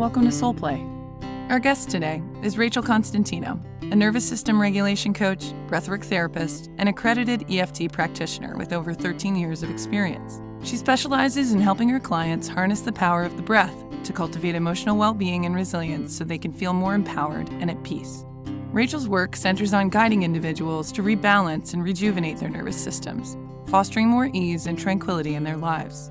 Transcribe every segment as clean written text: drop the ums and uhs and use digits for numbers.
welcome to Soul Play. Our guest today is Rachel Constantino, a nervous system regulation coach, breathwork therapist, and accredited EFT practitioner with over 13 years of experience. She specializes in helping her clients harness the power of the breath to cultivate emotional well-being and resilience so they can feel more empowered and at peace. Rachel's work centers on guiding individuals to rebalance and rejuvenate their nervous systems, fostering more ease and tranquility in their lives.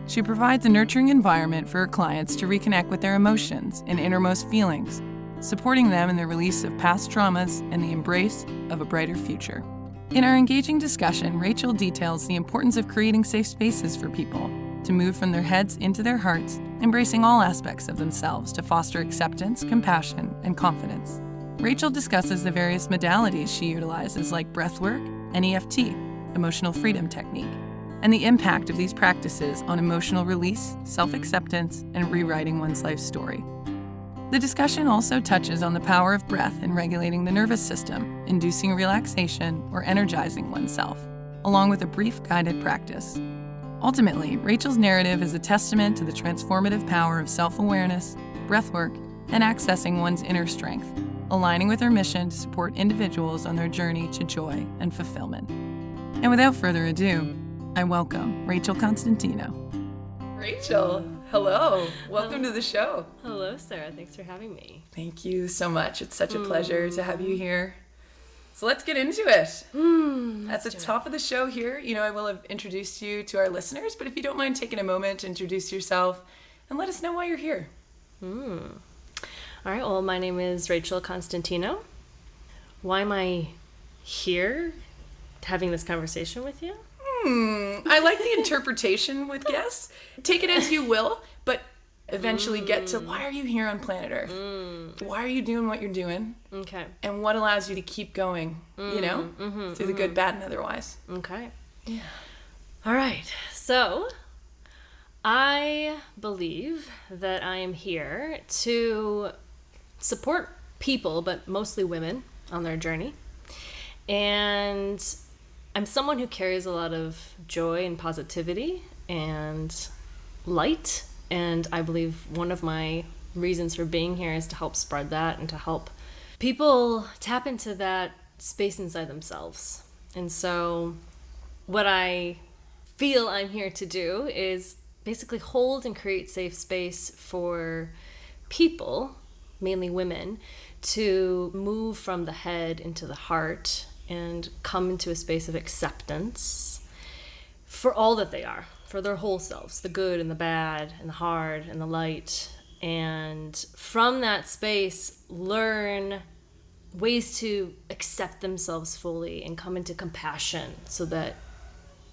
She provides a nurturing environment for her clients to reconnect with their emotions and innermost feelings, supporting them in the release of past traumas and the embrace of a brighter future. In our engaging discussion, Rachel details the importance of creating safe spaces for people to move from their heads into their hearts, embracing all aspects of themselves to foster acceptance, compassion, and confidence. Rachel discusses the various modalities she utilizes like breathwork and EFT, emotional freedom technique, and the impact of these practices on emotional release, self-acceptance, and rewriting one's life story. The discussion also touches on the power of breath in regulating the nervous system, inducing relaxation or energizing oneself, along with a brief guided practice. Ultimately, Rachel's narrative is a testament to the transformative power of self-awareness, breathwork, and accessing one's inner strength, aligning with her mission to support individuals on their journey to joy and fulfillment. And without further ado, I welcome Rachel Constantino. Rachel, hello. Welcome to the show. Hello, Sarah. Thanks for having me. Thank you so much. It's such a pleasure to have you here. So let's get into it. At the top of the show here, I will have introduced you to our listeners, but if you don't mind taking a moment to introduce yourself and let us know why you're here. All right. Well, my name is Rachel Constantino. Why am I here having this conversation with you? I like the interpretation with guests. Take it as you will, but eventually get to why are you here on planet Earth? Why are you doing what you're doing? Okay. And what allows you to keep going, through the good, bad, and otherwise. Okay. Yeah. All right. So I believe that I am here to support people, but mostly women, on their journey. And I'm someone who carries a lot of joy and positivity and light, and I believe one of my reasons for being here is to help spread that and to help people tap into that space inside themselves. And so what I feel I'm here to do is basically hold and create safe space for people, mainly women, to move from the head into the heart and come into a space of acceptance for all that they are, for their whole selves, the good and the bad and the hard and the light. And from that space, learn ways to accept themselves fully and come into compassion so that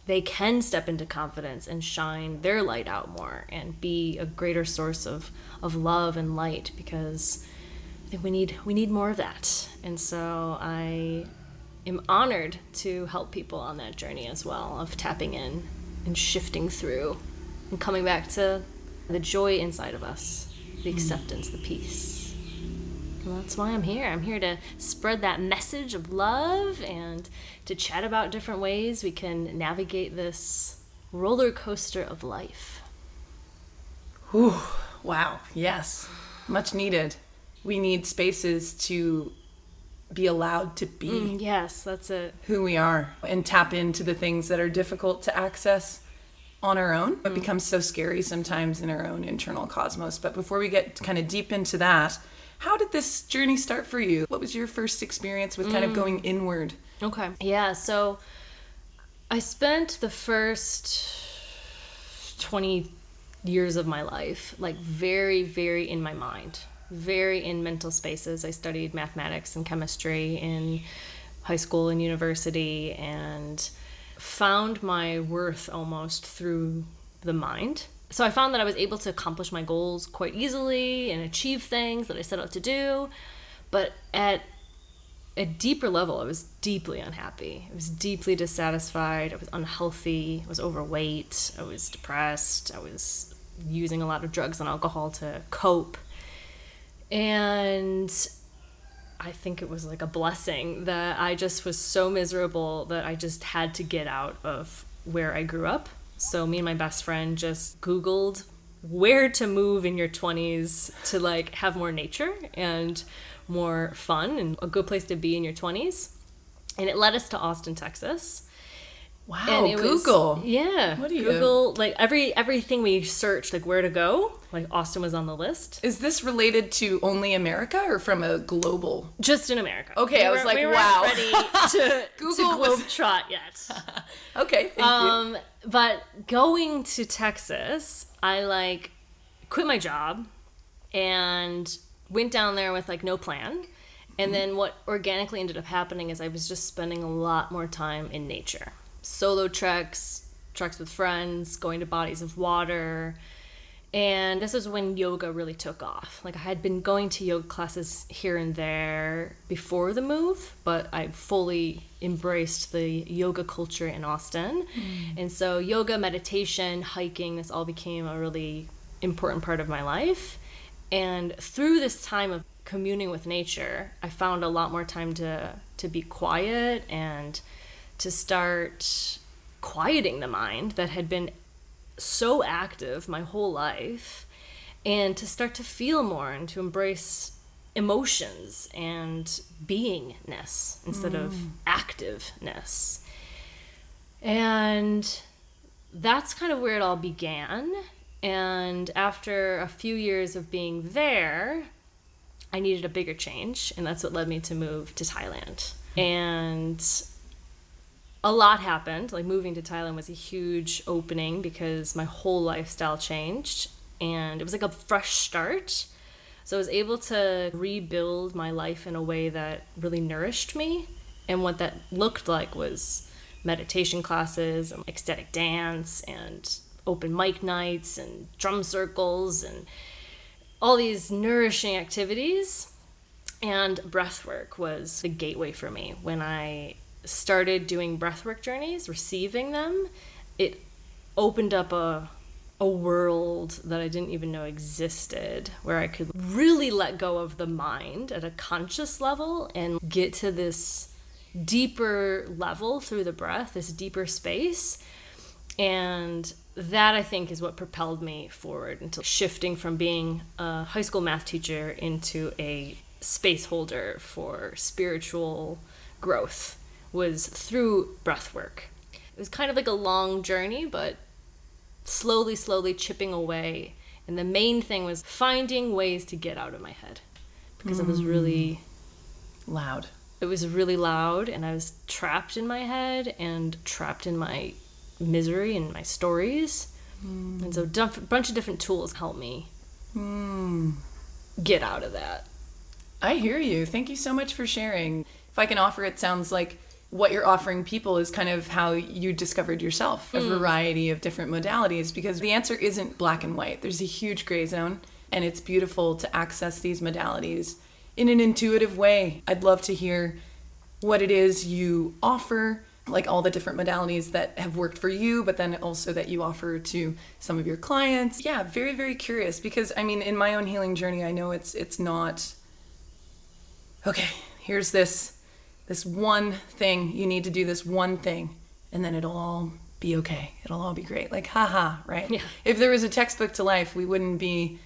they can step into confidence and shine their light out more and be a greater source of love and light, because I think we need more of that. And so I am honored to help people on that journey as well, of tapping in and shifting through and coming back to the joy inside of us, the acceptance, the peace. And that's why I'm here. I'm here to spread that message of love and to chat about different ways we can navigate this roller coaster of life. Ooh, wow. Yes. Much needed. We need spaces to be allowed to be Yes, that's it. who we are and tap into the things that are difficult to access on our own. It becomes so scary sometimes in our own internal cosmos. But before we get kind of deep into that, how did this journey start for you? What was your first experience with kind of going inward? Okay. Yeah, so I spent the first 20 years of my life like very, very in my mind. Very in mental spaces. I studied mathematics and chemistry in high school and university and found my worth almost through the mind. So I found that I was able to accomplish my goals quite easily and achieve things that I set out to do. But at a deeper level, I was deeply unhappy. I was deeply dissatisfied. I was unhealthy. I was overweight. I was depressed. I was using a lot of drugs and alcohol to cope. And I think it was like a blessing that I just was so miserable that I just had to get out of where I grew up. So me and my best friend just Googled where to move in your 20s to like have more nature and more fun and a good place to be in your 20s. And it led us to Austin, Texas. Wow, And it Google. What do you... Google, like everything we searched, like where to go, like Austin was on the list. Is this related to only America or from a global? Just in America. Okay, I was like, we wow. weren't ready to Google globetrot yet. Okay, thank you. But going to Texas, I like quit my job and went down there with like no plan. And then what organically ended up happening is I was just spending a lot more time in nature. Solo treks with friends, going to bodies of water. And this is when yoga really took off. Like I had been going to yoga classes here and there before the move, but I fully embraced the yoga culture in Austin. And so yoga, meditation, hiking, this all became a really important part of my life. And through this time of communing with nature, I found a lot more time to be quiet and to start quieting the mind that had been so active my whole life, and to start to feel more and to embrace emotions and beingness instead of activeness. And that's kind of where it all began. And after a few years of being there, I needed a bigger change, and that's what led me to move to Thailand. And a lot happened. Like moving to Thailand was a huge opening because my whole lifestyle changed, and it was like a fresh start. So I was able to rebuild my life in a way that really nourished me. And what that looked like was meditation classes and ecstatic dance and open mic nights and drum circles and all these nourishing activities. And breathwork was the gateway for me. When I started doing breathwork journeys, receiving them, it opened up a world that I didn't even know existed, where I could really let go of the mind at a conscious level and get to this deeper level through the breath, this deeper space. And that, I think, is what propelled me forward into shifting from being a high school math teacher into a space holder for spiritual growth, was through breath work. It was kind of like a long journey, but slowly chipping away. And the main thing was finding ways to get out of my head, because it was really loud. It was really loud, and I was trapped in my head and trapped in my misery and my stories. And so a bunch of different tools helped me get out of that. I hear you. Thank you so much for sharing. If I can offer, it sounds like what you're offering people is kind of how you discovered yourself, a variety of different modalities, because the answer isn't black and white. There's a huge gray zone, and it's beautiful to access these modalities in an intuitive way. I'd love to hear what it is you offer, like all the different modalities that have worked for you, but then also that you offer to some of your clients. Yeah, very, very curious, because I mean, in my own healing journey, I know it's not, okay, here's this one thing, you need to do this one thing, and then it'll all be okay. It'll all be great. Like, haha, right? Yeah. If there was a textbook to life, we wouldn't be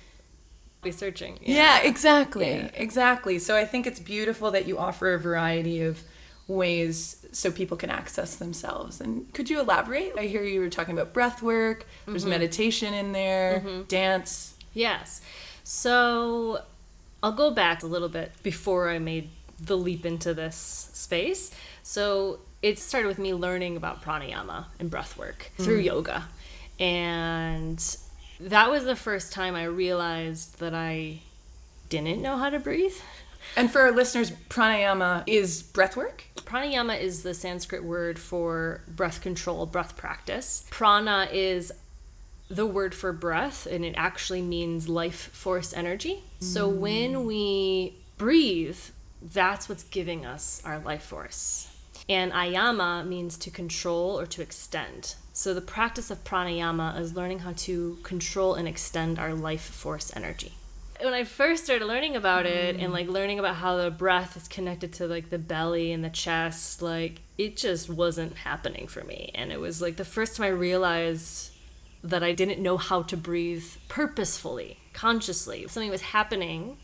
searching. Yeah, exactly. So I think it's beautiful that you offer a variety of ways so people can access themselves. And could you elaborate? I hear you were talking about breath work, there's meditation in there, dance. Yes. So I'll go back a little bit before I made the leap into this space. So it started with me learning about pranayama and breath work through yoga. And that was the first time I realized that I didn't know how to breathe. And for our listeners, pranayama is breath work? Pranayama is the Sanskrit word for breath control, breath practice. Prana is the word for breath, and it actually means life force energy. So when we breathe, that's what's giving us our life force. And ayama means to control or to extend. So the practice of pranayama is learning how to control and extend our life force energy. When I first started learning about it and like learning about how the breath is connected to like the belly and the chest, like it just wasn't happening for me. And it was like the first time I realized that I didn't know how to breathe purposefully, consciously. Something was happening,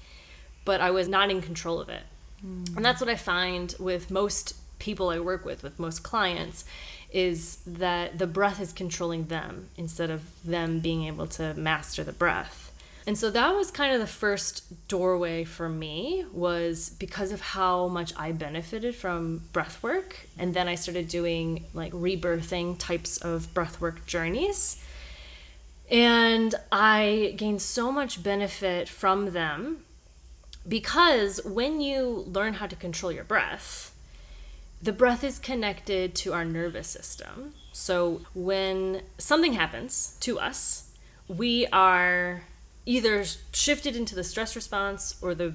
but I was not in control of it. And that's what I find with most people I work with most clients, is that the breath is controlling them instead of them being able to master the breath. And so that was kind of the first doorway for me, was because of how much I benefited from breath work. And then I started doing like rebirthing types of breath work journeys. And I gained so much benefit from them, because when you learn how to control your breath, the breath is connected to our nervous system. So when something happens to us, we are either shifted into the stress response or the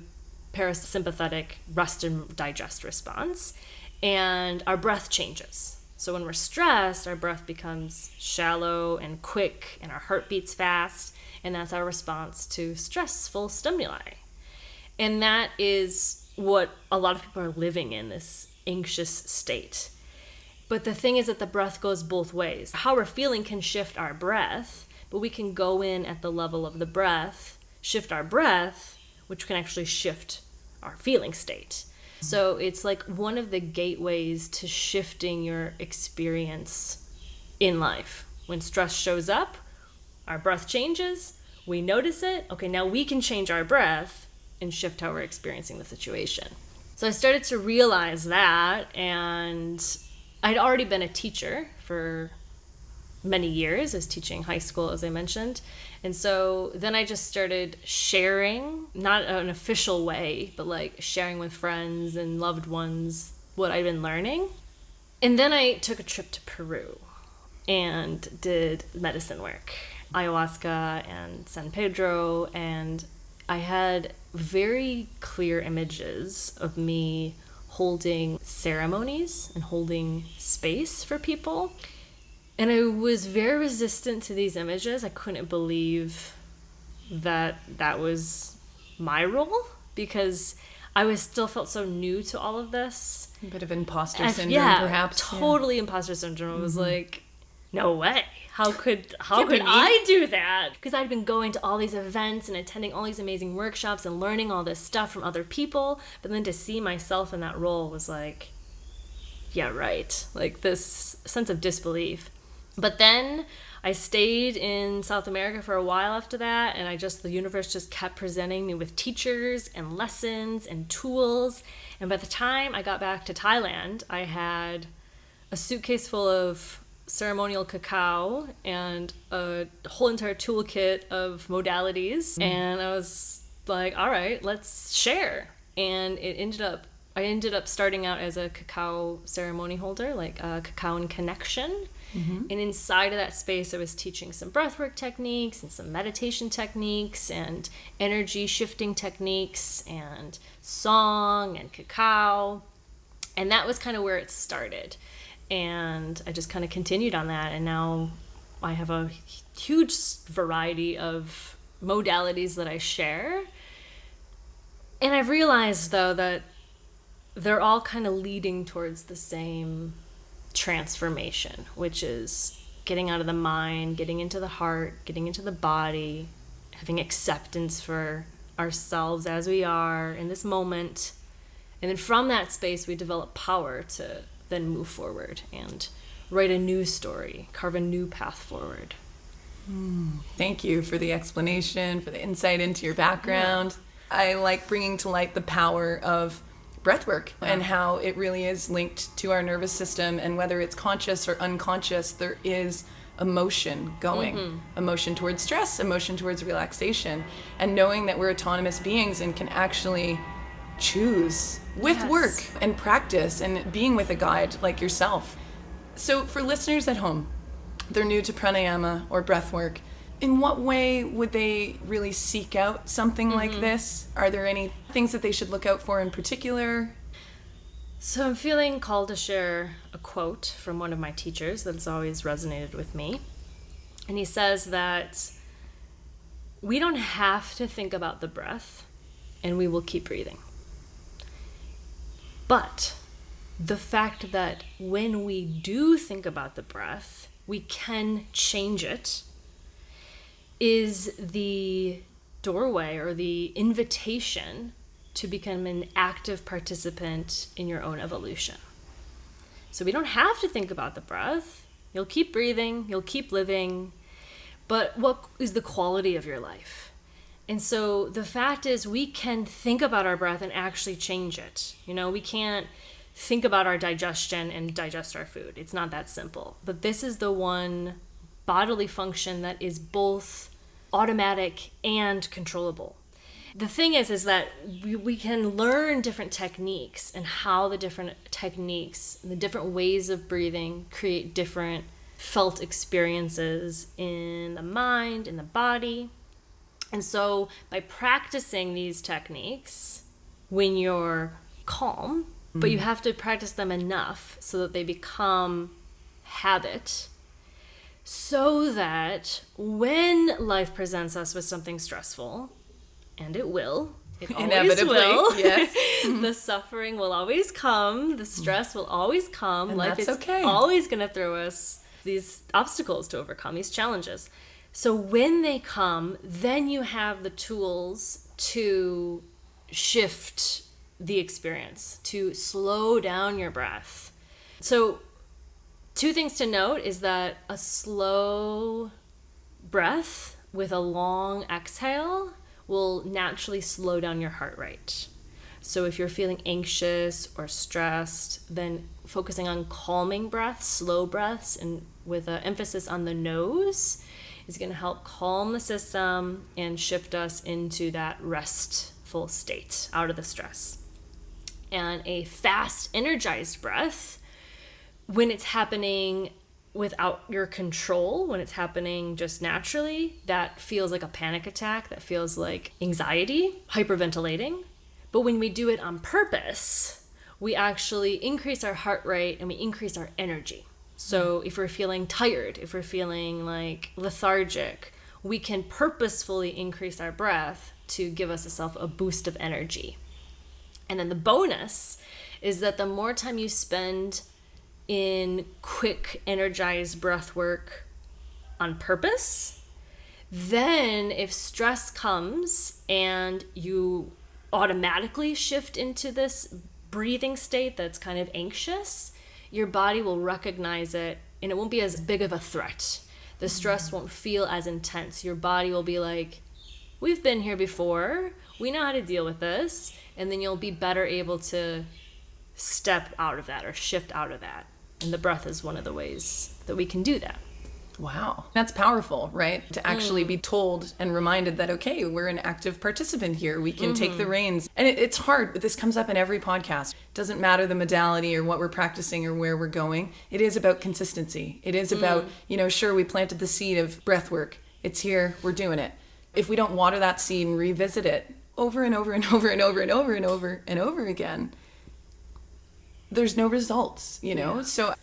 parasympathetic rest and digest response, and our breath changes. So when we're stressed, our breath becomes shallow and quick, and our heart beats fast, and that's our response to stressful stimuli. And that is what a lot of people are living in, this anxious state. But the thing is that the breath goes both ways. How we're feeling can shift our breath, but we can go in at the level of the breath, shift our breath, which can actually shift our feeling state. So it's like one of the gateways to shifting your experience in life. When stress shows up, our breath changes, we notice it. Okay, now we can change our breath and shift how we're experiencing the situation. So I started to realize that, and I'd already been a teacher for many years. I was teaching high school, as I mentioned. And so then I just started sharing, not an official way, but like sharing with friends and loved ones what I'd been learning. And then I took a trip to Peru and did medicine work, ayahuasca and San Pedro, and I had very clear images of me holding ceremonies and holding space for people. And I was very resistant to these images. I couldn't believe that that was my role, because I still felt so new to all of this. A bit of imposter syndrome, perhaps. Totally imposter syndrome. I was like, no way. How could I do that? Because I'd been going to all these events and attending all these amazing workshops and learning all this stuff from other people. But then to see myself in that role was like, yeah, right. Like this sense of disbelief. But then I stayed in South America for a while after that, and the universe just kept presenting me with teachers and lessons and tools. And by the time I got back to Thailand, I had a suitcase full of ceremonial cacao and a whole entire toolkit of modalities. And I was like, all right, let's share. And I ended up starting out as a cacao ceremony holder, like a cacao and connection. And inside of that space, I was teaching some breathwork techniques and some meditation techniques and energy shifting techniques and song and cacao. And that was kind of where it started. And I just kind of continued on that. And now I have a huge variety of modalities that I share. And I've realized, though, that they're all kind of leading towards the same transformation, which is getting out of the mind, getting into the heart, getting into the body, having acceptance for ourselves as we are in this moment. And then from that space, we develop power to then move forward and write a new story, carve a new path forward. Thank you for the explanation, for the insight into your background. Yeah. I like bringing to light the power of breathwork and how it really is linked to our nervous system, and whether it's conscious or unconscious, there is emotion going. Emotion towards stress, emotion towards relaxation, and knowing that we're autonomous beings and can actually choose with work and practice and being with a guide like yourself. So for listeners at home, they're new to pranayama or breathwork, in what way would they really seek out something like this? Are there any things that they should look out for in particular? So I'm feeling called to share a quote from one of my teachers that's always resonated with me. And he says that we don't have to think about the breath, and we will keep breathing. But the fact that when we do think about the breath, we can change it is the doorway or the invitation to become an active participant in your own evolution. So we don't have to think about the breath. You'll keep breathing, you'll keep living, but what is the quality of your life? And so the fact is we can think about our breath and actually change it. We can't think about our digestion and digest our food. It's not that simple. But this is the one bodily function that is both automatic and controllable. The thing is that we can learn different techniques and how the different techniques, the different ways of breathing create different felt experiences in the mind, in the body. And so by practicing these techniques when you're calm, but you have to practice them enough so that they become habit, so that when life presents us with something stressful, and it will, it always Inevitably, will. yes. The suffering will always come, the stress will always come. And Life that's is okay. always going to throw us these obstacles to overcome, these challenges. So when they come, then you have the tools to shift the experience, to slow down your breath. So 2 things to note is that a slow breath with a long exhale will naturally slow down your heart rate. So if you're feeling anxious or stressed, then focusing on calming breaths, slow breaths, and with an emphasis on the nose is going to help calm the system and shift us into that restful state, out of the stress. And a fast, energized breath, when it's happening without your control, when it's happening just naturally, that feels like a panic attack, that feels like anxiety, hyperventilating. But when we do it on purpose, we actually increase our heart rate and we increase our energy. So if we're feeling tired, if we're feeling like lethargic, we can purposefully increase our breath to give us a boost of energy. And then the bonus is that the more time you spend in quick, energized breath work on purpose, then if stress comes and you automatically shift into this breathing state that's kind of anxious, your body will recognize it and it won't be as big of a threat. The stress won't feel as intense. Your body will be like, we've been here before, we know how to deal with this, and then you'll be better able to step out of that or shift out of that. And the breath is one of the ways that we can do that. Wow. That's powerful, right? To actually be told and reminded that, okay, we're an active participant here. We can take the reins. And it's hard, but this comes up in every podcast. It doesn't matter the modality or what we're practicing or where we're going. It is about consistency. It is about, sure, we planted the seed of breath work. It's here. We're doing it. If we don't water that seed and revisit it over and over and over and over and over and over and over again, there's no results, Yeah. So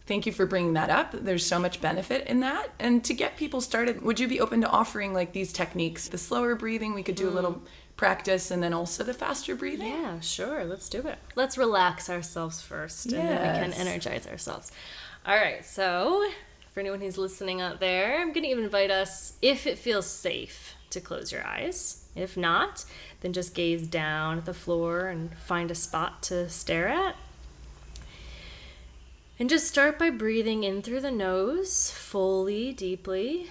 thank you for bringing that up. There's so much benefit in that. And to get people started, would you be open to offering like these techniques? The slower breathing, we could do a little practice, and then also the faster breathing? Yeah, sure. Let's do it. Let's relax ourselves first, and then we can energize ourselves. All right. So for anyone who's listening out there, I'm going to even invite us, if it feels safe, to close your eyes. If not, then just gaze down at the floor and find a spot to stare at. And just start by breathing in through the nose, fully, deeply,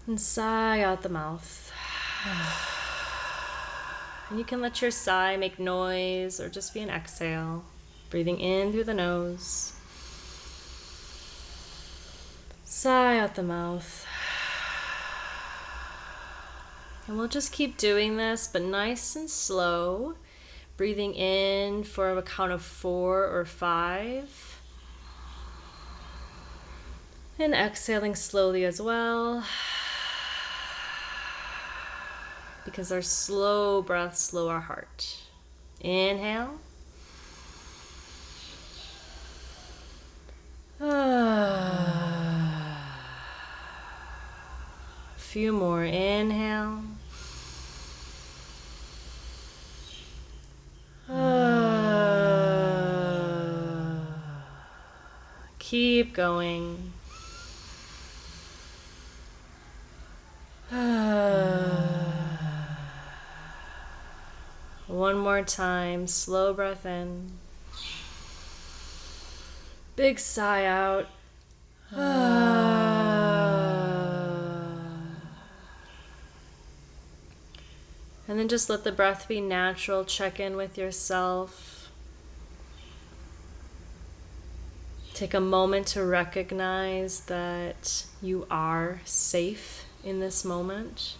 and sigh out the mouth. And you can let your sigh make noise or just be an exhale. Breathing in through the nose. Sigh out the mouth. And we'll just keep doing this, but nice and slow. Breathing in for a count of 4 or 5. And exhaling slowly as well. Because our slow breaths slow our heart. Inhale. A few more. Inhale. Keep going. more time. Slow breath in. Big sigh out. And then just let the breath be natural. Check in with yourself. Take a moment to recognize that you are safe in this moment.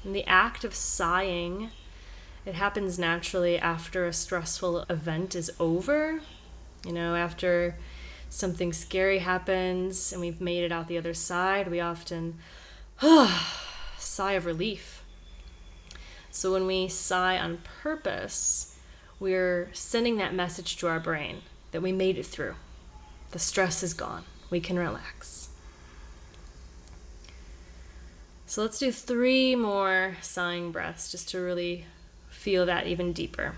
And the act of sighing, it happens naturally after a stressful event is over. You know, after something scary happens and we've made it out the other side, we often sigh of relief. So when we sigh on purpose, we're sending that message to our brain that we made it through. The stress is gone. We can relax. So let's do 3 more sighing breaths just to really feel that even deeper.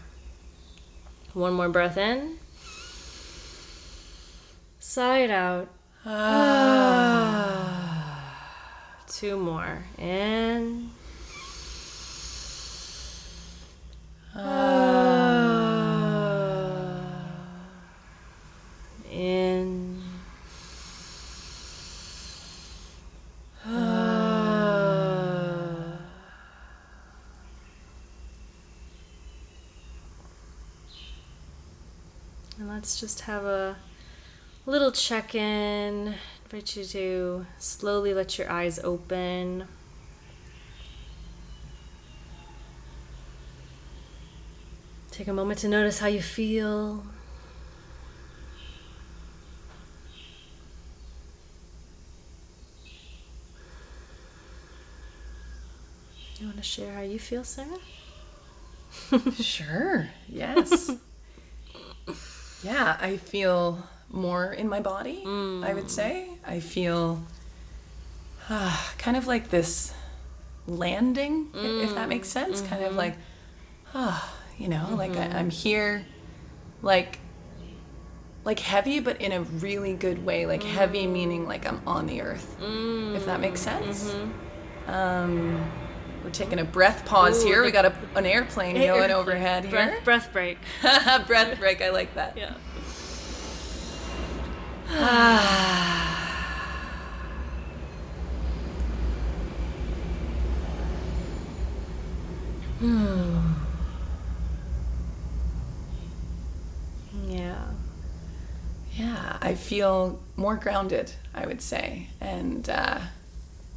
1 more breath in. Sigh it out. 2 more. In. In. And let's just have a little check-in. I invite you to slowly let your eyes open. Take a moment to notice how you feel. You want to share how you feel, Sarah? Sure. Yes. Yeah, I feel more in my body, I would say. I feel kind of like this landing, if that makes sense. Kind of like, like I'm here, like heavy, but in a really good way. Like heavy meaning like I'm on the earth, if that makes sense. We're taking a breath pause here. We got an airplane going overhead here. Breath break. Breath break. I like that. Yeah. Yeah, I feel more grounded, I would say, and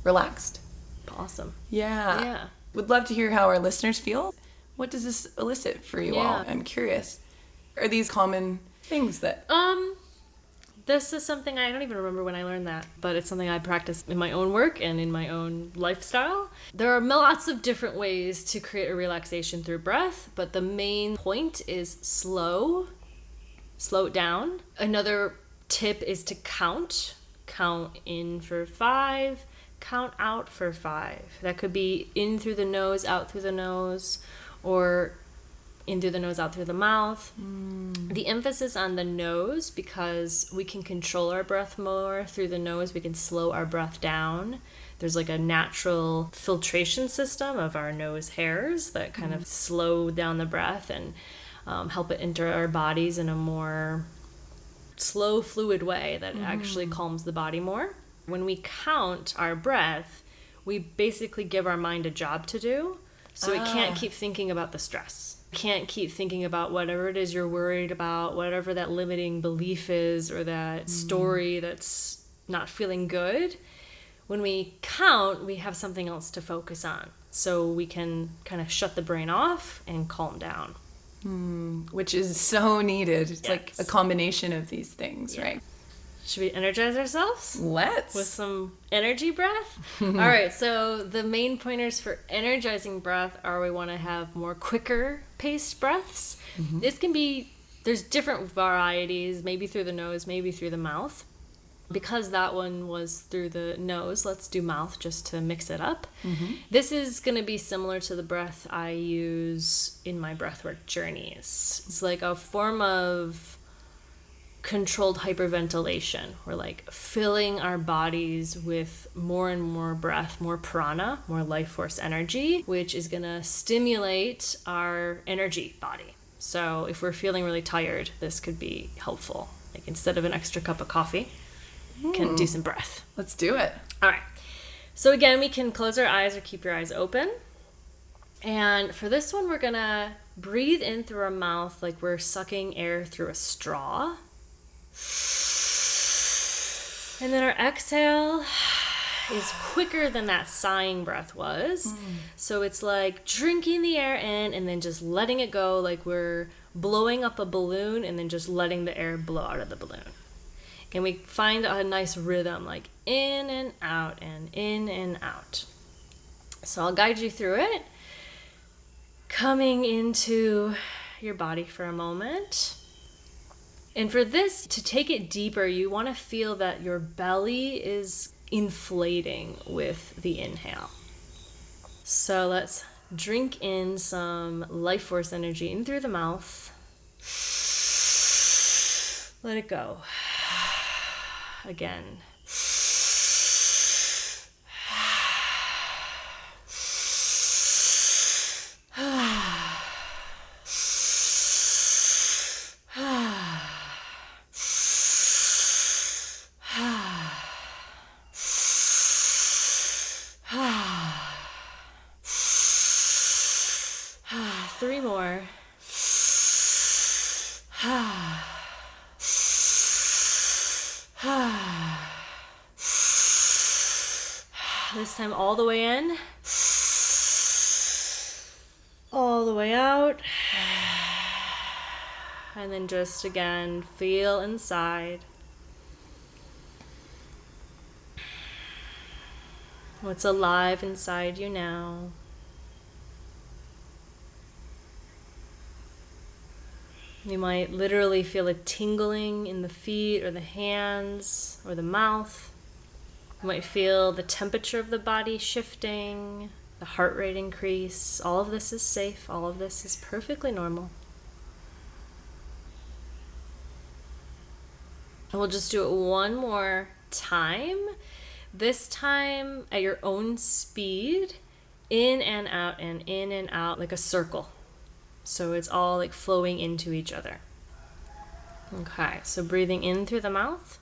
relaxed. Awesome. Yeah. Would love to hear how our listeners feel. What does this elicit for you all? I'm curious. Are these common things that... This is something I don't even remember when I learned that, but it's something I practice in my own work and in my own lifestyle. There are lots of different ways to create a relaxation through breath, but the main point is slow it down. Another tip is to count in for 5, count out for 5. That could be in through the nose, out through the nose, or in through the nose, out through the mouth. The emphasis on the nose, because we can control our breath more through the nose. We can slow our breath down. There's like a natural filtration system of our nose hairs that kind of slow down the breath and help it enter our bodies in a more slow, fluid way that actually calms the body more. When we count our breath, we basically give our mind a job to do, so it can't keep thinking about the stress. Can't keep thinking about whatever it is you're worried about, whatever that limiting belief is or that story that's not feeling good. When we count, we have something else to focus on, so we can kind of shut the brain off and calm down. Which is so needed. It's like a combination of these things, right? Should we energize ourselves? Let's. With some energy breath? All right, so the main pointers for energizing breath are we want to have more quicker paced breaths. This can be, there's different varieties, maybe through the nose, maybe through the mouth. Because that one was through the nose, let's do mouth just to mix it up. This is going to be similar to the breath I use in my breathwork journeys. It's like a form of controlled hyperventilation. We're like filling our bodies with more and more breath, more prana, more life force energy, which is going to stimulate our energy body. So if we're feeling really tired, this could be helpful. Like instead of an extra cup of coffee, can do some breath. Let's do it. All right. So again, we can close our eyes or keep your eyes open. And for this one, we're going to breathe in through our mouth like we're sucking air through a straw. And then our exhale is quicker than that sighing breath was. So it's like drinking the air in and then just letting it go, like we're blowing up a balloon and then just letting the air blow out of the balloon. And we find a nice rhythm, like in and out and in and out. So I'll guide you through it. Coming into your body for a moment. And for this, to take it deeper, you want to feel that your belly is inflating with the inhale. So let's drink in some life force energy in through the mouth. Let it go. Again. 3 more. This time all the way in. All the way out. And then just again, feel inside. What's alive inside you now? You might literally feel a tingling in the feet or the hands or the mouth. You might feel the temperature of the body shifting, the heart rate increase. All of this is safe. All of this is perfectly normal. And we'll just do it one more time. This time at your own speed, in and out like a circle. So it's all like flowing into each other. Okay, so breathing in through the mouth.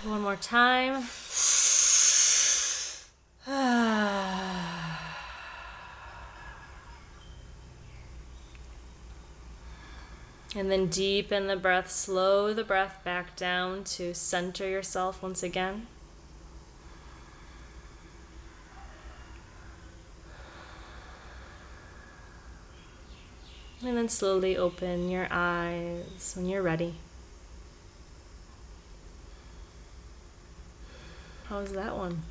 One more time. And then deepen the breath, slow the breath back down to center yourself once again. And then slowly open your eyes when you're ready. How's that one?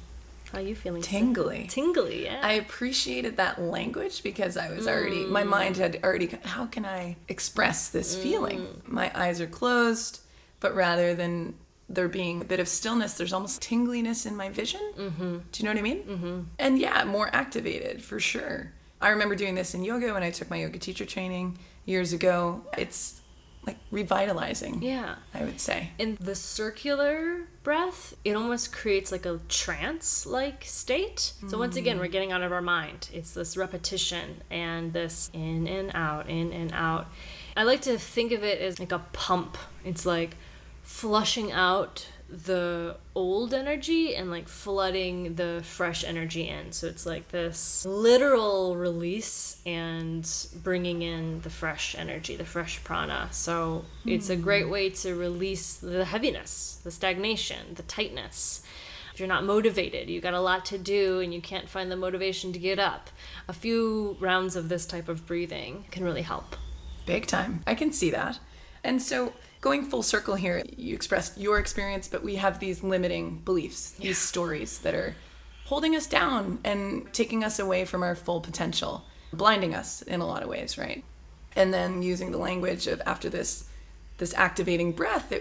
How are you feeling? Tingly. Tingly, yeah. I appreciated that language because I was already, my mind had already, how can I express this feeling? My eyes are closed, but rather than there being a bit of stillness, there's almost tingliness in my vision. Mm-hmm. Do you know what I mean? Mm-hmm. And yeah, more activated for sure. I remember doing this in yoga when I took my yoga teacher training years ago. It's like revitalizing, yeah, I would say. In the circular breath, it almost creates like a trance-like state. So once again, we're getting out of our mind. It's this repetition and this in and out, in and out. I like to think of it as like a pump. It's like flushing out the old energy and like flooding the fresh energy in. So it's like this literal release and bringing in the fresh energy, the fresh prana. So it's a great way to release the heaviness, the stagnation, the tightness. If you're not motivated, you got a lot to do and you can't find the motivation to get up, a few rounds of this type of breathing can really help. Big time. I can see that. And so going full circle here, you expressed your experience, but we have these limiting beliefs, these stories that are holding us down and taking us away from our full potential, blinding us in a lot of ways, right? And then using the language of after this activating breath,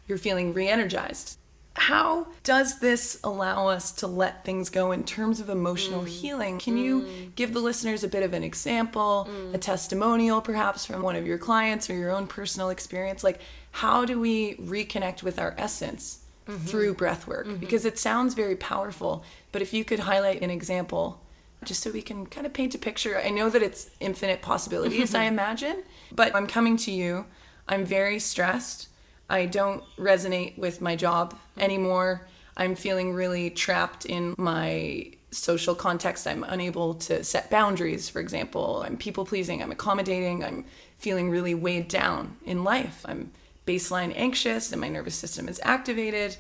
you're feeling re-energized. How does this allow us to let things go in terms of emotional healing? Can you give the listeners a bit of an example, a testimonial perhaps from one of your clients or your own personal experience? Like, how do we reconnect with our essence through breath work? Because it sounds very powerful, but if you could highlight an example, just so we can kind of paint a picture. I know that it's infinite possibilities, I imagine, but I'm coming to you. I'm very stressed. I don't resonate with my job anymore. I'm feeling really trapped in my social context. I'm unable to set boundaries, for example. I'm people pleasing, I'm accommodating, I'm feeling really weighed down in life. I'm baseline anxious and my nervous system is activated.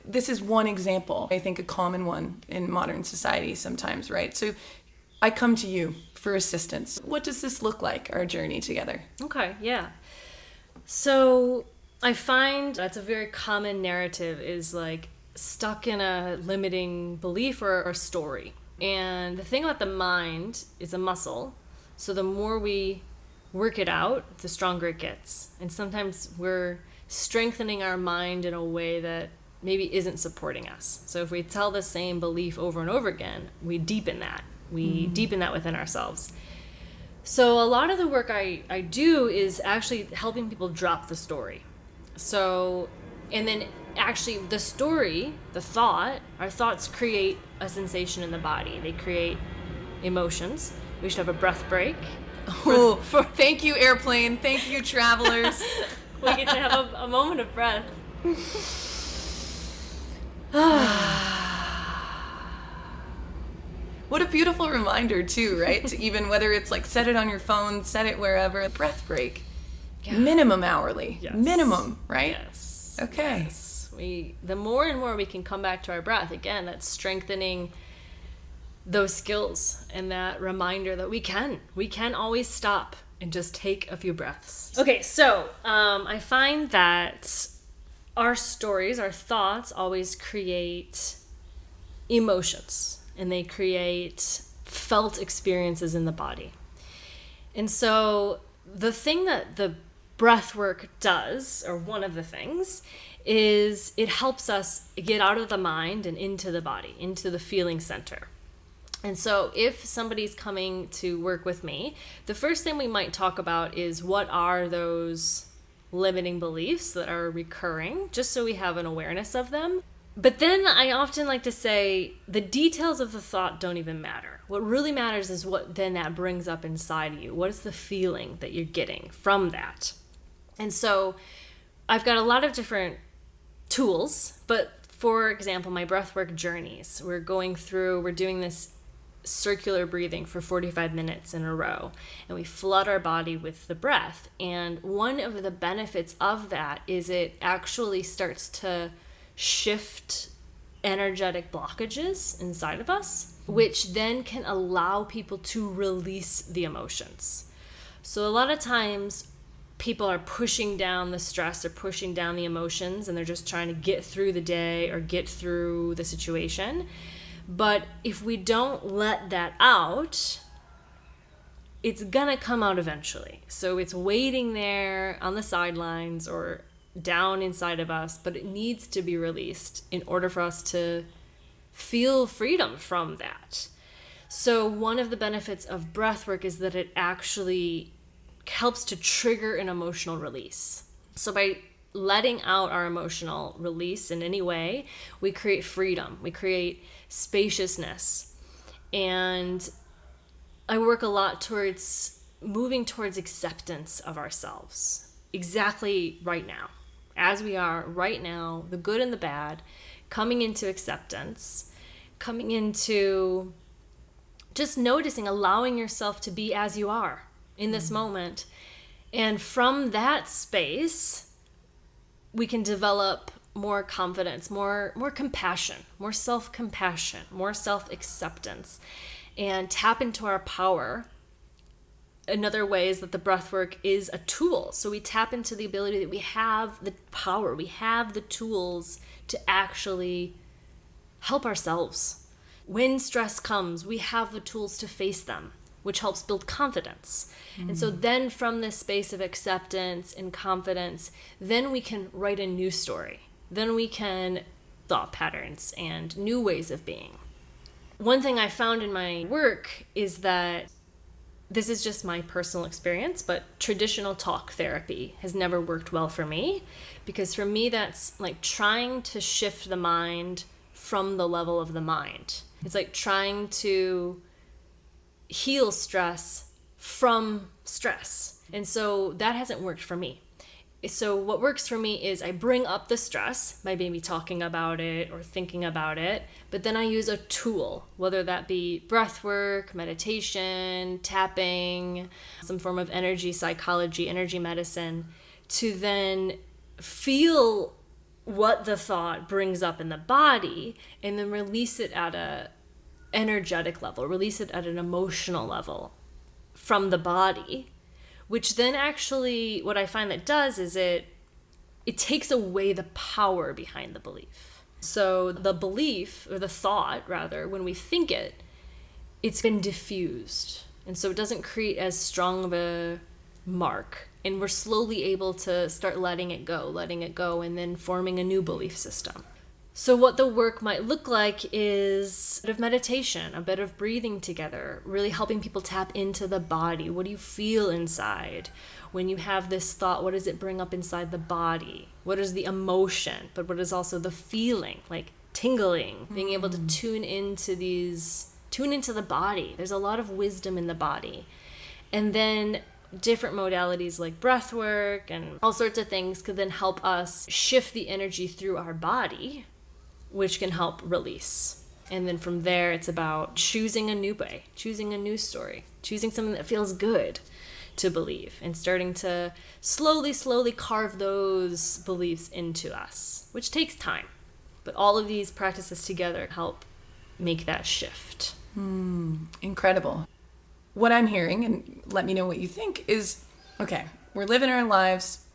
This is one example, I think a common one in modern society sometimes, right? So I come to you for assistance. What does this look like, our journey together? Okay, yeah. So I find that's a very common narrative is like stuck in a limiting belief or story. And the thing about the mind is a muscle. So the more we work it out, the stronger it gets. And sometimes we're strengthening our mind in a way that maybe isn't supporting us. So if we tell the same belief over and over again, we deepen that. We deepen that within ourselves. So a lot of the work I do is actually helping people drop the story. So, and then actually the story, our thoughts create a sensation in the body. They create emotions. We should have a breath break. Thank you, airplane. Thank you, travelers. We get to have a moment of breath. What a beautiful reminder too, right? To even whether it's like set it on your phone, set it wherever, breath break. Yeah. Minimum hourly. Yes. Minimum, right? Yes. Okay. Yes. The more and more we can come back to our breath, again, that's strengthening those skills and that reminder that we can always stop and just take a few breaths. Okay, so I find that our stories, our thoughts always create emotions. And they create felt experiences in the body. And so the thing that the breath work does, or one of the things, is it helps us get out of the mind and into the body, into the feeling center. And so if somebody's coming to work with me, the first thing we might talk about is what are those limiting beliefs that are recurring, just so we have an awareness of them. But then I often like to say the details of the thought don't even matter. What really matters is what then that brings up inside of you. What is the feeling that you're getting from that? And so I've got a lot of different tools, but for example, my breathwork journeys, we're doing this circular breathing for 45 minutes in a row, and we flood our body with the breath. And one of the benefits of that is it actually starts to shift energetic blockages inside of us, which then can allow people to release the emotions. So a lot of times people are pushing down the stress or pushing down the emotions, and they're just trying to get through the day or get through the situation. But if we don't let that out, it's gonna come out eventually. So it's waiting there on the sidelines or down inside of us, but it needs to be released in order for us to feel freedom from that. So one of the benefits of breath work is that it actually helps to trigger an emotional release. So by letting out our emotional release in any way, we create freedom, we create spaciousness. And I work a lot towards moving towards acceptance of ourselves exactly right now. As we are right now, the good and the bad, coming into acceptance, coming into just noticing, allowing yourself to be as you are in this moment. And from that space, we can develop more confidence, more compassion, more self-compassion, more self-acceptance, and tap into our power Another way is that the breath work is a tool. So we tap into the ability that we have the power, we have the tools to actually help ourselves. When stress comes, we have the tools to face them, which helps build confidence. And so then from this space of acceptance and confidence, then we can write a new story. Then we can thought patterns and new ways of being. One thing I found in my work is that this is just my personal experience, but traditional talk therapy has never worked well for me, because for me, that's like trying to shift the mind from the level of the mind. It's like trying to heal stress from stress. And so that hasn't worked for me. So what works for me is I bring up the stress by maybe talking about it or thinking about it, but then I use a tool, whether that be breath work, meditation, tapping, some form of energy psychology, energy medicine, to then feel what the thought brings up in the body and then release it at a energetic level, release it at an emotional level from the body. Which then actually, what I find that does is it takes away the power behind the belief. So the belief, or the thought rather, when we think it, it's been diffused. And so it doesn't create as strong of a mark. And we're slowly able to start letting it go, and then forming a new belief system. So what the work might look like is a bit of meditation, a bit of breathing together, really helping people tap into the body. What do you feel inside? When you have this thought, what does it bring up inside the body? What is the emotion? But what is also the feeling, like tingling, being able to tune into the body. There's a lot of wisdom in the body. And then different modalities like breath work and all sorts of things could then help us shift the energy through our body, which can help release. And then from there, it's about choosing a new way, choosing a new story, choosing something that feels good to believe, and starting to slowly carve those beliefs into us, which takes time. But all of these practices together help make that shift. Incredible. What I'm hearing, and let me know what you think, is, okay, we're living our lives.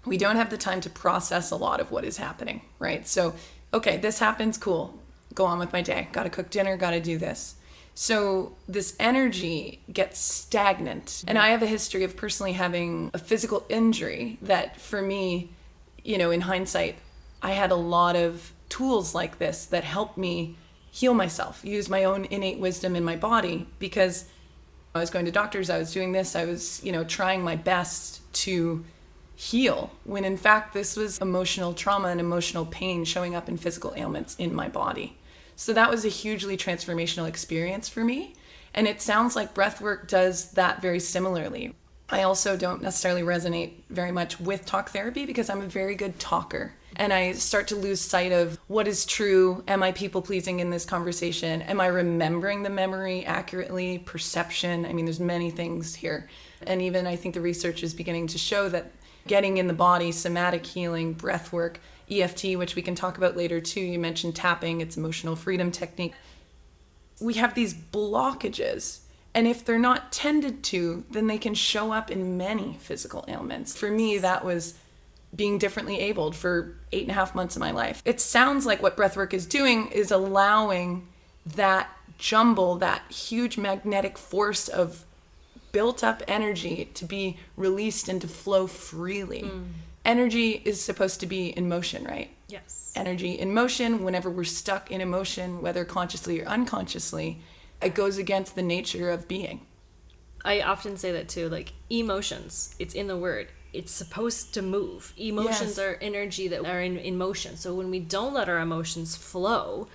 We don't have the time to process a lot of what is happening, right? So, okay, this happens, cool. Go on with my day. Got to cook dinner, got to do this. So this energy gets stagnant. And I have a history of personally having a physical injury that for me, in hindsight, I had a lot of tools like this that helped me heal myself, use my own innate wisdom in my body, because I was going to doctors, I was doing this, I was, trying my best to heal, when in fact this was emotional trauma and emotional pain showing up in physical ailments in my body. So that was a hugely transformational experience for me. And it sounds like breathwork does that very similarly. I also don't necessarily resonate very much with talk therapy because I'm a very good talker. And I start to lose sight of what is true. Am I people pleasing in this conversation? Am I remembering the memory accurately? Perception? I mean, there's many things here. And even I think the research is beginning to show that getting in the body, somatic healing, breath work, EFT, which we can talk about later too. You mentioned tapping, it's emotional freedom technique. We have these blockages, and if they're not tended to, then they can show up in many physical ailments. For me, that was being differently abled for 8.5 months of my life. It sounds like what breathwork is doing is allowing that jumble, that huge magnetic force of built up energy to be released and to flow freely. Energy is supposed to be in motion, right? Yes. Energy in motion, whenever we're stuck in emotion, whether consciously or unconsciously, it goes against the nature of being. I often say that too, like emotions, it's in the word. It's supposed to move. Emotions are energy that are in motion. So when we don't let our emotions flow,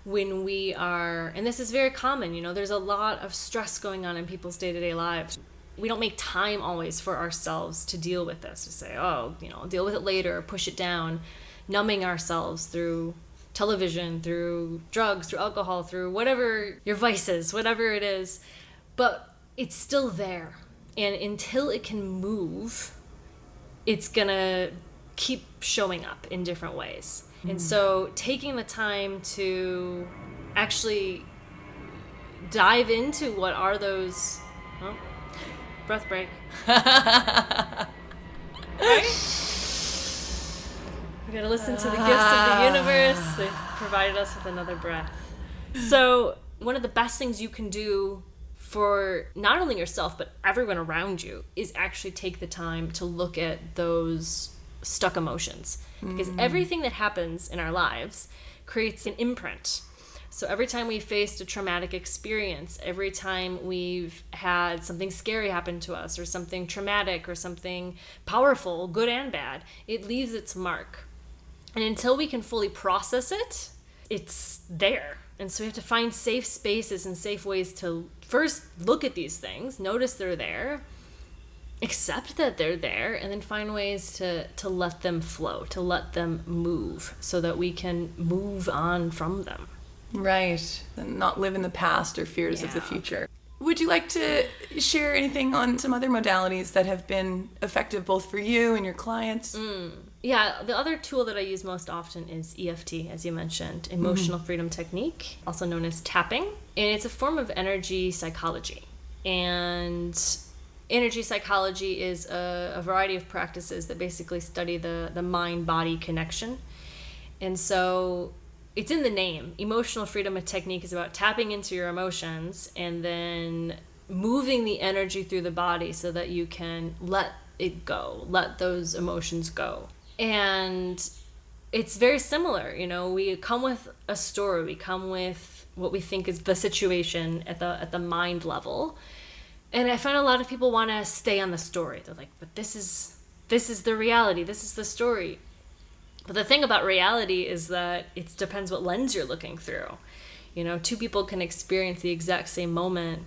when we are, and this is very common, there's a lot of stress going on in people's day-to-day lives. We don't make time always for ourselves to deal with this, to say, I'll deal with it later, or push it down, numbing ourselves through television, through drugs, through alcohol, through whatever your vices, whatever it is. But it's still there. And until it can move, it's gonna keep showing up in different ways. And so taking the time to actually dive into what are those, breath break. Right? We gotta listen to the gifts of the universe. They've provided us with another breath. So one of the best things you can do for not only yourself, but everyone around you is actually take the time to look at those stuck emotions. Because everything that happens in our lives creates an imprint. So every time we faced a traumatic experience, every time we've had something scary happen to us, or something traumatic, or something powerful, good and bad, it leaves its mark. And until we can fully process it, it's there. And so we have to find safe spaces and safe ways to first look at these things, notice they're there, accept that they're there, and then find ways to let them flow, to let them move, so that we can move on from them. Right. And not live in the past or fears of the future. Would you like to share anything on some other modalities that have been effective both for you and your clients? Yeah, the other tool that I use most often is EFT, as you mentioned, Emotional Freedom Technique, also known as tapping. And it's a form of energy psychology. And energy psychology is a variety of practices that basically study the mind-body connection. And so it's in the name. Emotional Freedom Technique is about tapping into your emotions and then moving the energy through the body so that you can let it go, let those emotions go. And it's very similar. We come with a story, we come with what we think is the situation at the mind level. And I find a lot of people want to stay on the story. They're like, but this is the reality, this is the story. But the thing about reality is that it depends what lens you're looking through. Two people can experience the exact same moment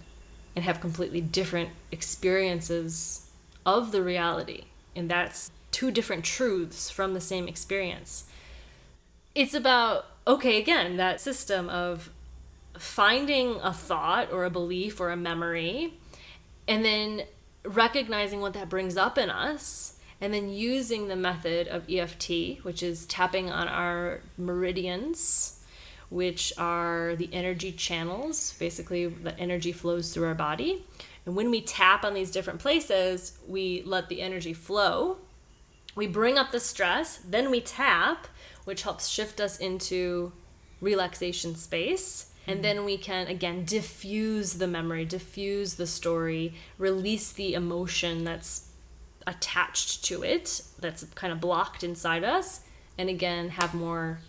and have completely different experiences of the reality. And that's two different truths from the same experience. It's about, again, that system of finding a thought or a belief or a memory, and then recognizing what that brings up in us, and then using the method of EFT, which is tapping on our meridians, which are the energy channels. Basically, the energy flows through our body. And when we tap on these different places, we let the energy flow. We bring up the stress, then we tap, which helps shift us into relaxation space. And then we can, again, diffuse the memory, diffuse the story, release the emotion that's attached to it, that's kind of blocked inside us, and again, have more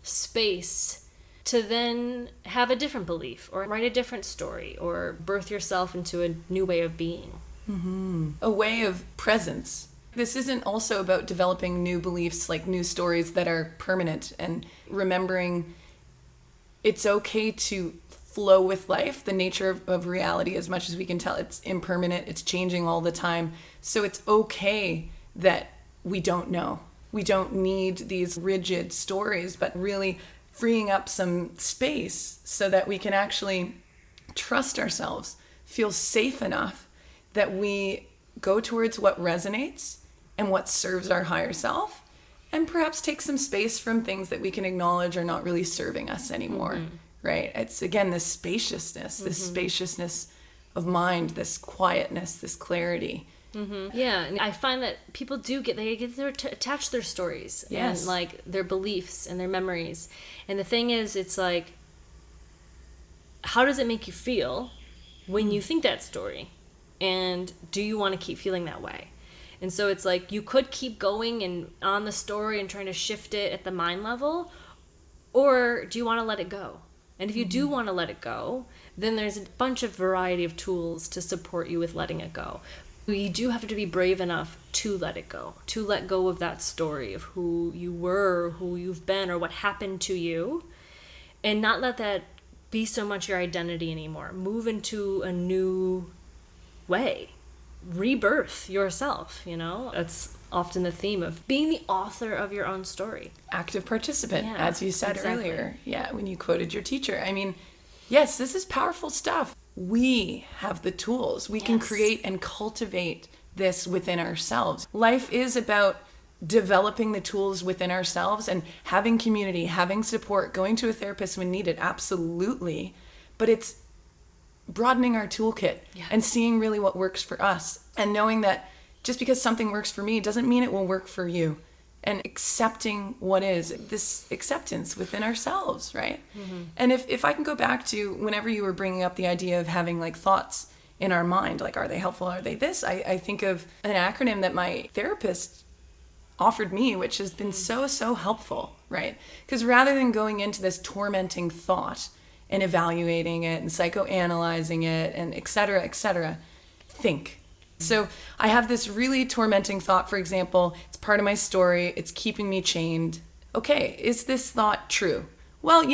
space to then have a different belief, or write a different story, or birth yourself into a new way of being. A way of presence. This isn't also about developing new beliefs, like new stories that are permanent, and remembering it's okay to flow with life. The nature of reality, as much as we can tell, it's impermanent, it's changing all the time. So it's okay that we don't know. We don't need these rigid stories, but really freeing up some space so that we can actually trust ourselves, feel safe enough that we go towards what resonates and what serves our higher self, and perhaps take some space from things that we can acknowledge are not really serving us anymore, right? It's, again, this spaciousness of mind, this quietness, this clarity. Yeah, and I find that people get attached to their stories, and like their beliefs and their memories. And the thing is, it's like, how does it make you feel when you think that story? And do you want to keep feeling that way? And so it's like, you could keep going and on the story and trying to shift it at the mind level, or do you want to let it go? And if you do want to let it go, then there's a bunch of variety of tools to support you with letting it go. You do have to be brave enough to let it go, to let go of that story of who you were, who you've been, or what happened to you, and not let that be so much your identity anymore. Move into a new way. Rebirth yourself, That's often the theme of being the author of your own story. Active participant, as you said earlier. Yeah, when you quoted your teacher. I mean, yes, this is powerful stuff. We have the tools. We can create and cultivate this within ourselves. Life is about developing the tools within ourselves and having community, having support, going to a therapist when needed, absolutely. But it's broadening our toolkit and seeing really what works for us, and knowing that just because something works for me doesn't mean it will work for you, and accepting what is, this acceptance within ourselves, right? And if I can go back to whenever you were bringing up the idea of having like thoughts in our mind, like, are they helpful, are they this, I think of an acronym that my therapist offered me, which has been so helpful, right? Because rather than going into this tormenting thought and evaluating it and psychoanalyzing it and et cetera, think. So I have this really tormenting thought, for example, it's part of my story, it's keeping me chained. Okay, is this thought true? Well,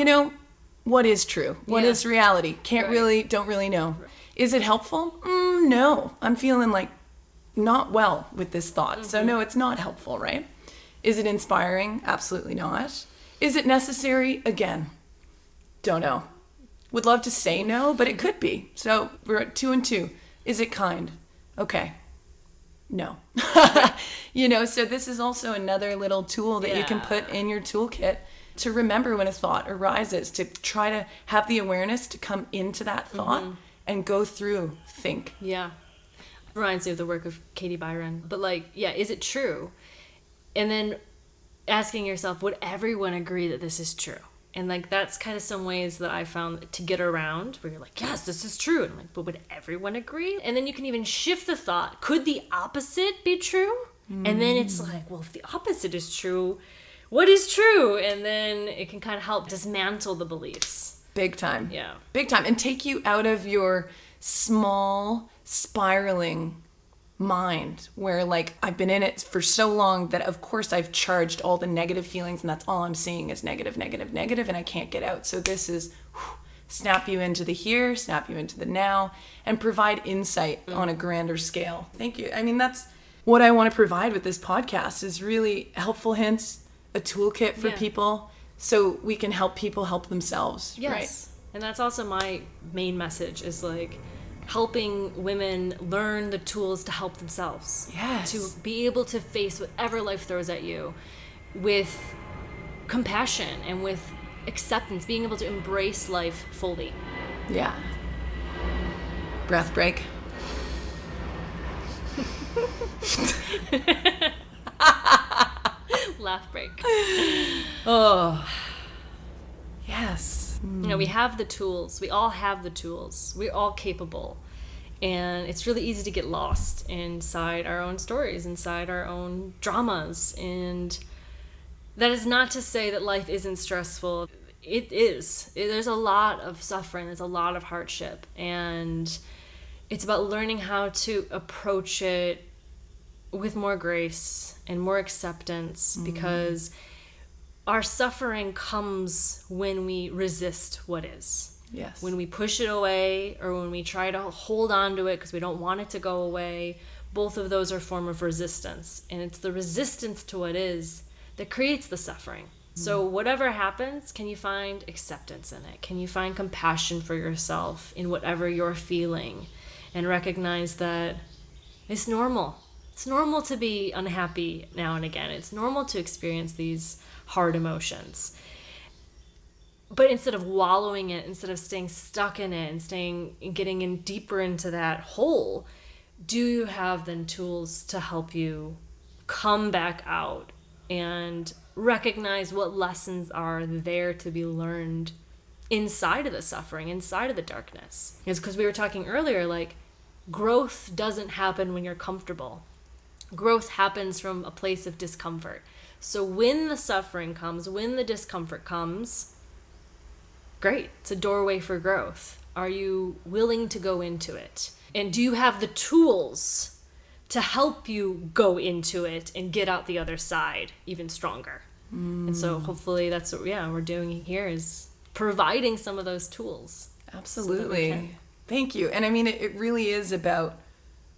what is true? What is reality? Don't really know. Is it helpful? No, I'm feeling like not well with this thought. So no, it's not helpful, right? Is it inspiring? Absolutely not. Is it necessary? Again, don't know. Would love to say no, but it could be. So we're at 2 and 2. Is it kind? Okay. No. So this is also another little tool that you can put in your toolkit to remember when a thought arises, to try to have the awareness to come into that thought and go through, think. Yeah. Reminds me of the work of Katie Byron. But is it true? And then asking yourself, would everyone agree that this is true? And that's kind of some ways that I found to get around, where you're like, yes, this is true. And I'm like, but would everyone agree? And then you can even shift the thought. Could the opposite be true? And then it's like, well, if the opposite is true, what is true? And then it can kind of help dismantle the beliefs. Big time. Yeah. Big time. And take you out of your small spiraling mind where I've been in it for so long that of course I've charged all the negative feelings, and that's all I'm seeing is negative, and I can't get out. So this is snap you into the here, snap you into the now, and provide insight on a grander scale. Thank you. I mean, that's what I want to provide with this podcast, is really helpful hints, a toolkit for people so we can help people help themselves. Yes. Right? And that's also my main message, is helping women learn the tools to help themselves. Yes. To be able to face whatever life throws at you with compassion and with acceptance, being able to embrace life fully. Yeah. Breath break. Laugh break. Oh. Yes. We have the tools. We all have the tools. We're all capable. And it's really easy to get lost inside our own stories, inside our own dramas. And that is not to say that life isn't stressful. It is. There's a lot of suffering. There's a lot of hardship. And it's about learning how to approach it with more grace and more acceptance, because our suffering comes when we resist what is. Yes. When we push it away, or when we try to hold on to it because we don't want it to go away, both of those are a form of resistance. And it's the resistance to what is that creates the suffering. So whatever happens, can you find acceptance in it? Can you find compassion for yourself in whatever you're feeling? And recognize that it's normal. It's normal to be unhappy now and again. It's normal to experience these hard emotions. But instead of wallowing it, instead of staying stuck in it and getting in deeper into that hole, do you have then tools to help you come back out and recognize what lessons are there to be learned inside of the suffering, inside of the darkness? It's because we were talking earlier, growth doesn't happen when you're comfortable. Growth happens from a place of discomfort. So when the suffering comes, when the discomfort comes, great, it's a doorway for growth. Are you willing to go into it? And do you have the tools to help you go into it and get out the other side even stronger? And so hopefully that's what we're doing here, is providing some of those tools. Absolutely. So Thank you. And I mean, it really is about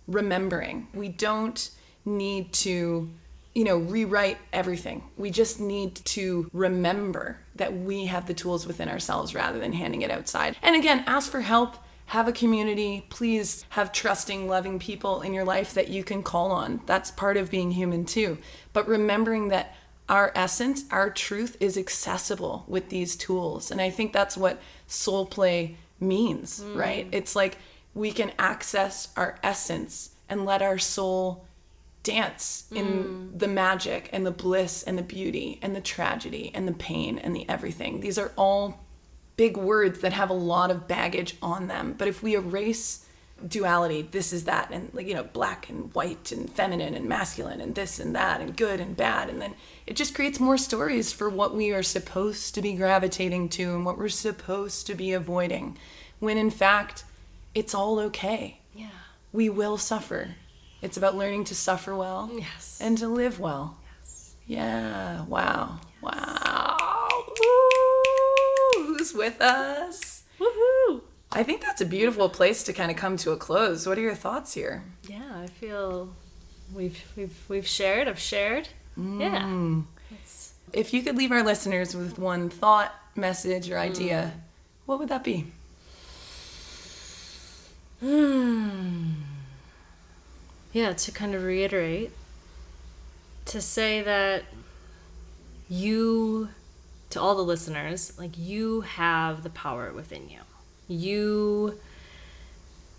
remembering. We don't need to, rewrite everything. We just need to remember that we have the tools within ourselves rather than handing it outside. And again, ask for help, have a community, please have trusting, loving people in your life that you can call on. That's part of being human too. But remembering that our essence, our truth is accessible with these tools. And I think that's what soul play means, right? It's like we can access our essence and let our soul dance in the magic and the bliss and the beauty and the tragedy and the pain and the everything. These are all big words that have a lot of baggage on them. But if we erase duality, this is that, and like, you know, black and white and feminine and masculine and this and that and good and bad, and then it just creates more stories for what we are supposed to be gravitating to and what we're supposed to be avoiding, when in fact it's all okay. Yeah. We will suffer. It's about learning to suffer well. Yes. And to live well. Yes. Yeah. Wow. Yes. Wow. Woo! Who's with us? Woohoo! I think that's a beautiful place to kind of come to a close. What are your thoughts here? Yeah, I feel we've shared. I've shared. Yeah. If you could leave our listeners with one thought, message, or idea, what would that be? Yeah, to kind of reiterate, to say that you, to all the listeners, like, you have the power within you. You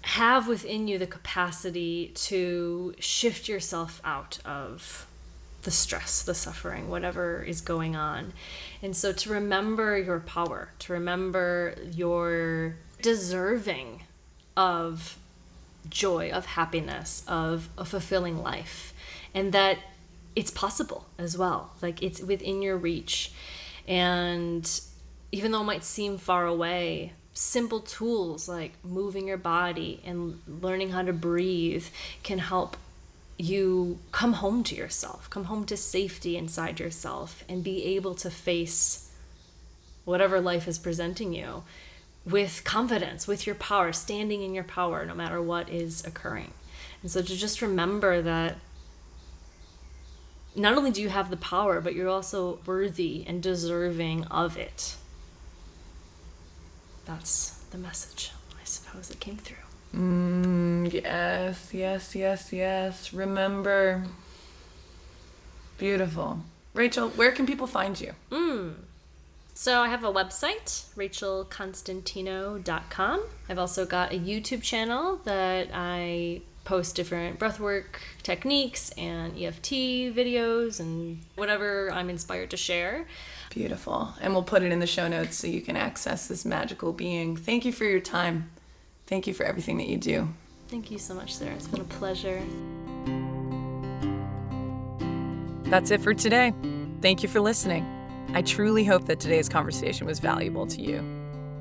have within you the capacity to shift yourself out of the stress, the suffering, whatever is going on. And so to remember your power, to remember you're deserving of joy, of happiness, of a fulfilling life, and that it's possible as well. Like, it's within your reach. And even though it might seem far away, simple tools like moving your body and learning how to breathe can help you come home to yourself, come home to safety inside yourself, and be able to face whatever life is presenting you with confidence, with your power, standing in your power no matter what is occurring. And so to just remember that not only do you have the power, but you're also worthy and deserving of it. That's the message, I suppose, that came through. Yes. Remember. Beautiful. Rachel, where can people find you? So I have a website, rachelconstantino.com. I've also got a YouTube channel that I post different breathwork techniques and EFT videos and whatever I'm inspired to share. Beautiful. And we'll put it in the show notes so you can access this magical being. Thank you for your time. Thank you for everything that you do. Thank you so much, Sarah. It's been a pleasure. That's it for today. Thank you for listening. I truly hope that today's conversation was valuable to you.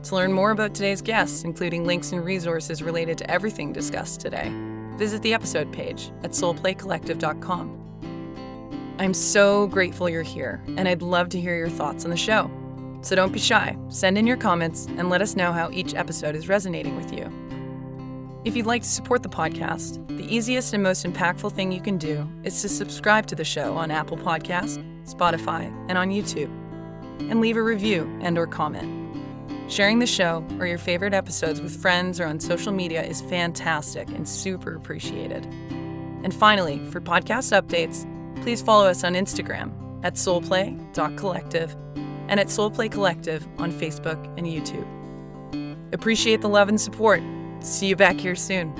To learn more about today's guests, including links and resources related to everything discussed today, visit the episode page at soulplaycollective.com. I'm so grateful you're here, and I'd love to hear your thoughts on the show. So don't be shy. Send in your comments and let us know how each episode is resonating with you. If you'd like to support the podcast, the easiest and most impactful thing you can do is to subscribe to the show on Apple Podcasts, Spotify, and on YouTube, and leave a review and/or comment. Sharing the show or your favorite episodes with friends or on social media is fantastic and super appreciated. And finally, for podcast updates, please follow us on Instagram at soulplay.collective and at Soulplay Collective on Facebook and YouTube. Appreciate the love and support. See you back here soon.